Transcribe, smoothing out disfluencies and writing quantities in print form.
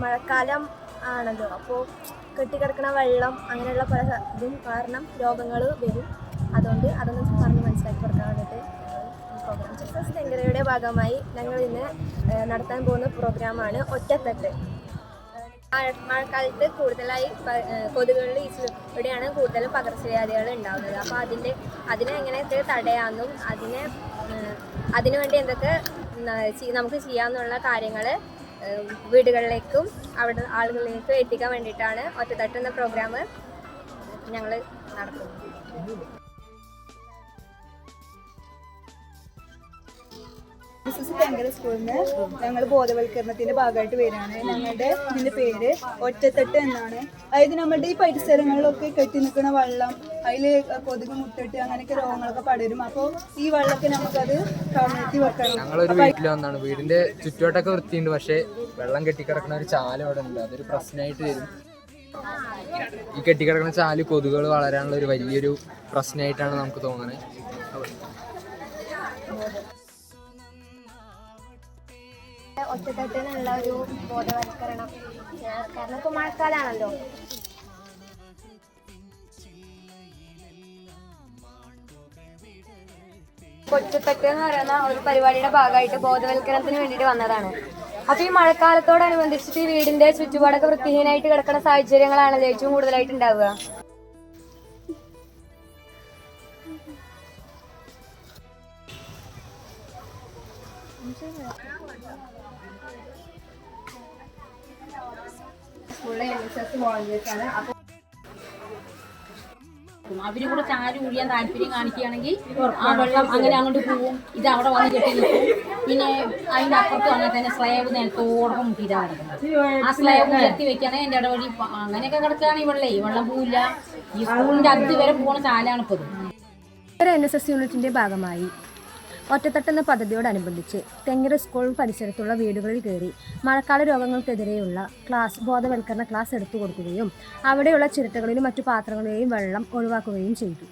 മഴക്കാലം ആണല്ലോ, അപ്പോൾ കെട്ടിക്കിടക്കുന്ന വെള്ളം അങ്ങനെയുള്ള പല ഇതും കാരണം രോഗങ്ങൾ വരും. അതുകൊണ്ട് അതൊന്ന് പറഞ്ഞ് മനസ്സിലാക്കി കൊടുക്കാൻ വേണ്ടിയിട്ട് പ്രോഗ്രാം സക്സസ് തെങ്കരയുടെ ഭാഗമായി ഞങ്ങൾ ഇന്ന് നടത്താൻ പോകുന്ന പ്രോഗ്രാമാണ് ഒറ്റത്തട്ട്. മഴക്കാലത്ത് കൂടുതലായി കൊതുകുകളുടെ ഇവിടെയാണ് കൂടുതലും പകർച്ചവ്യാധികൾ ഉണ്ടാകുന്നത്. അപ്പോൾ അതിനെ എങ്ങനെയൊക്കെ തടയാമെന്നും അതിനുവേണ്ടി എന്തൊക്കെ നമുക്ക് ചെയ്യാമെന്നുള്ള കാര്യങ്ങൾ വീടുകളിലേക്കും അവിടെ ആളുകളിലേക്കും എത്തിക്കാൻ വേണ്ടിയിട്ടാണ് ഒറ്റത്തട്ട് എന്ന പ്രോഗ്രാം ഞങ്ങൾ നടത്തുന്നത്. തെങ്കര സ്കൂളിൽ നിന്ന് ഞങ്ങൾ ബോധവൽക്കരണത്തിന്റെ ഭാഗമായിട്ട് വരികയാണ്. ഞങ്ങളുടെ ഇതിന്റെ പേര് ഒറ്റത്തട്ട് എന്നാണ്. അതായത് നമ്മുടെ ഈ പരിസരങ്ങളിലൊക്കെ കെട്ടി നിൽക്കുന്ന വെള്ളം, അതിൽ കൊതുക് മുട്ടിട്ട് അങ്ങനെയൊക്കെ രോഗങ്ങളൊക്കെ പടരും. അപ്പോൾ ഈ വെള്ളമൊക്കെ നമുക്കത് കമഴ്ത്തി വെക്കണം. ഞങ്ങളൊരു വീട്ടിൽ വന്നാണ്. വീടിന്റെ ചുറ്റുവട്ടമൊക്കെ വൃത്തിയുണ്ട്, പക്ഷെ വെള്ളം കെട്ടിക്കിടക്കുന്ന ഒരു ചാല് അവിടെ ഉണ്ട്. അതൊരു പ്രശ്നമായിട്ട് വരും. ഈ കെട്ടിക്കിടക്കുന്ന ചാല് കൊതുകുകൾ വളരാനുള്ള ഒരു വലിയൊരു പ്രശ്നമായിട്ടാണ് നമുക്ക് തോന്നുന്നത്. ഒറ്റത്തട്ടിനുള്ള ഒരു ബോധവൽക്കരണം, കാരണം ഇപ്പോൾ മഴക്കാലമാണല്ലോ. ഒറ്റത്തട്ട് എന്ന് പറയുന്ന ഒരു പരിപാടിയുടെ ഭാഗമായിട്ട് ബോധവൽക്കരണത്തിന് വേണ്ടിയിട്ട് വന്നതാണ്. അപ്പോൾ ഈ മഴക്കാലത്തോടനുബന്ധിച്ചിട്ട് ഈ വീടിന്റെ ചുറ്റുപാടൊക്കെ വൃത്തിഹീനായിട്ട് കിടക്കുന്ന സാഹചര്യങ്ങളാണ് ഏറ്റവും കൂടുതലായിട്ട് ഉണ്ടാവുക. അവരും കൂടെ ചാല് ഒഴിയാൻ താല്പര്യം കാണിക്കുകയാണെങ്കിൽ ആ വെള്ളം അങ്ങനെ അങ്ങോട്ട് പോവും. ഇത് അവിടെ വന്ന് കെട്ടി നിൽക്കും. പിന്നെ അതിൻ്റെ അപ്പുറത്ത് വന്നാൽ തന്നെ സ്ലാബ് നേരത്തോടൊപ്പം മുട്ടിയിട്ടാണ് കിടക്കുന്നത്. ആ സ്ലാബ് കെട്ടി വെക്കുകയാണെങ്കിൽ എൻ്റെ ഇടവഴി അങ്ങനെയൊക്കെ കിടക്കുകയാണെങ്കിൽ വെള്ളം പോവില്ല. ഈ സ്കൂളിൻ്റെ അടുത്ത് വരെ പോകുന്ന ചാലാണ് ഇപ്പോൾ. NSS യൂണിറ്റിൻ്റെ ഭാഗമായി ഒറ്റത്തട്ട് എന്ന പദ്ധതിയോടനുബന്ധിച്ച് തെങ്കര സ്കൂൾ പരിസരത്തുള്ള വീടുകളിൽ കയറി മഴക്കാല രോഗങ്ങൾക്കെതിരെയുള്ള ബോധവൽക്കരണ ക്ലാസ് എടുത്തു കൊടുക്കുകയും അവിടെയുള്ള ചിരട്ടകളിലും മറ്റു പാത്രങ്ങളിലെയും വെള്ളം ഒഴിവാക്കുകയും ചെയ്തു.